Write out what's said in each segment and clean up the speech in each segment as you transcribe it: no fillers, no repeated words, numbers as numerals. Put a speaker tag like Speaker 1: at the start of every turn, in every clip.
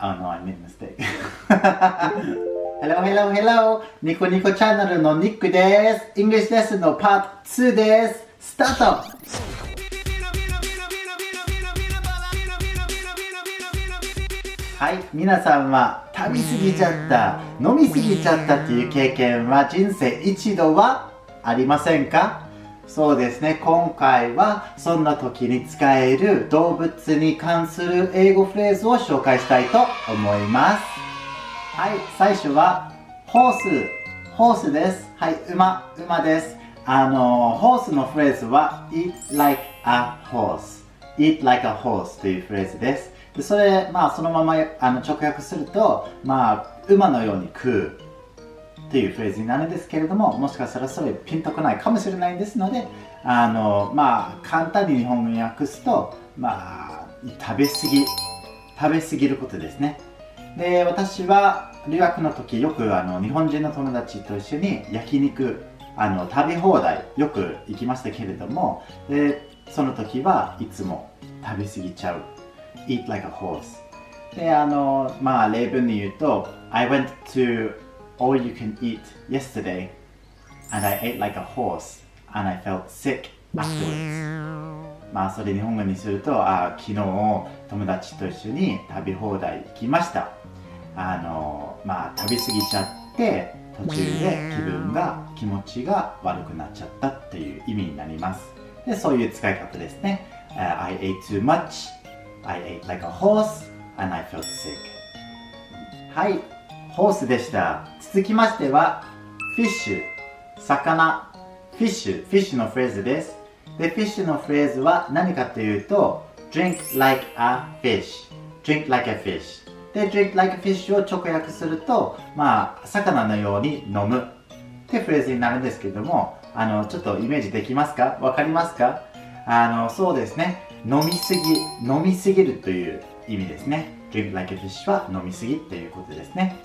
Speaker 1: Oh no, I made a mistake. Hello, hello, hello! ニコニコチャンネルのニックです。English レッスンのパート2です。スタート！はい、皆さんは食べ過ぎちゃった、飲み過ぎちゃったっていう経験は人生一度はありませんか？そうですね、今回はそんな時に使える動物に関する英語フレーズを紹介したいと思います。はい、最初はホースです。はい、馬です。ホースのフレーズは eat like a horse というフレーズです。でそれ、そのまま直訳すると、馬のように食うっていうフレーズになるんですけれども、もしかしたらそれピンとこないかもしれないんですので、簡単に日本語に訳すと、食べ過ぎることですね。で、私は留学の時よく日本人の友達と一緒に焼肉食べ放題よく行きましたけれども、でその時はいつも食べ過ぎちゃう eat like a horse で例文に言うと I went to all you can eat yesterday and I ate like a horse and I felt sick afterwards それ日本語にすると昨日友達と一緒に食べ放題行きました。食べ過ぎちゃって途中で気持ちが悪くなっちゃったっていう意味になります。で、そういう使い方ですね。I ate too much, I ate like a horse, and I felt sick. はい、ホースでした。続きましては、フィッシュ、魚。フィッシュのフレーズです。で、フィッシュのフレーズは何かというと、drink like a fish。drink like a fish。で、drink like a fish を直訳すると、魚のように飲むってフレーズになるんですけれども、ちょっとイメージできますか？わかりますか？そうですね。飲みすぎるという意味ですね。drink like a fish は飲みすぎということですね。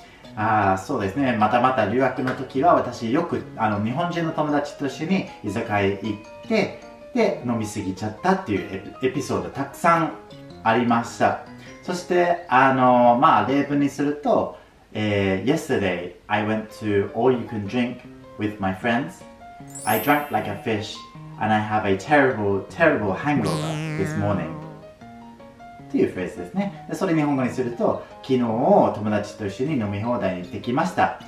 Speaker 1: そうですね。また留学の時は私よく日本人の友達と一緒に居酒屋へ行って、で、飲みすぎちゃったっていうエピソードたくさんありました。そして、例文にすると、Yesterday, I went to all you can drink with my friends. I drank like a fish, and I have a terrible hangover this morning. というフレーズですね。でそれ日本語にすると、昨日友達と一緒に飲み放題に行ってきました。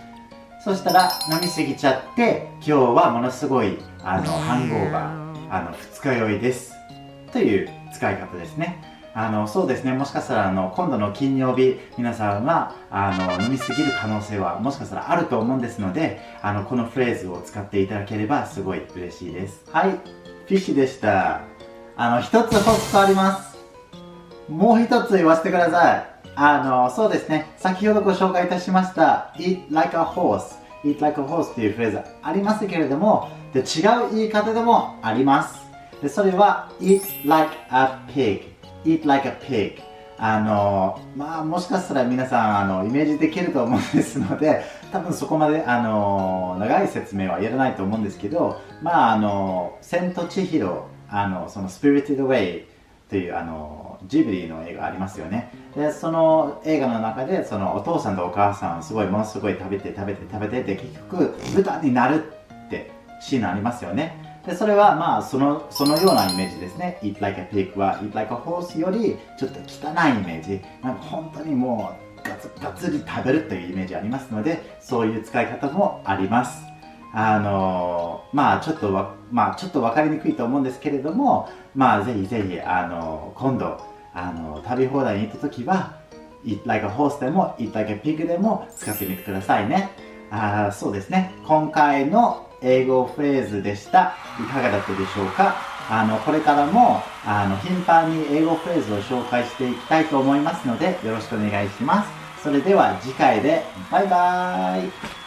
Speaker 1: そしたら、飲みすぎちゃって、今日はものすごい、ハングオーバー、二日酔いです。という使い方ですね。そうですね、もしかしたら今度の金曜日皆さんは飲みすぎる可能性はもしかしたらあると思うんですのでこのフレーズを使っていただければすごい嬉しいです。はい、フィッシュでした。一つ補足あります。もう一つ言わせてください。そうですね、先ほどご紹介いたしました eat like a horse というフレーズありますけれども、で違う言い方でもあります。でそれは eat like a pig。eat like a pig。もしかしたら皆さんイメージできると思うんですので、多分そこまで長い説明はいらないと思うんですけど、千と千尋そのスピリティドウェイというジブリの映画ありますよね。でその映画の中でそのお父さんとお母さんものすごい食べてで結局豚になるってシーンありますよね。でそれはそのようなイメージですね。eat like a pig は eat like a horse よりちょっと汚いイメージ。本当にもうがっつり食べるというイメージありますので、そういう使い方もあります。ちょっと分かりにくいと思うんですけれども、ぜひ今度食べ放題に行った時は eat like a horse でも eat like a pig でも使ってみてくださいね。そうですね。今回の英語フレーズでした。いかがだったでしょうか？これからも頻繁に英語フレーズを紹介していきたいと思いますので、よろしくお願いします。それでは次回でバイバーイ。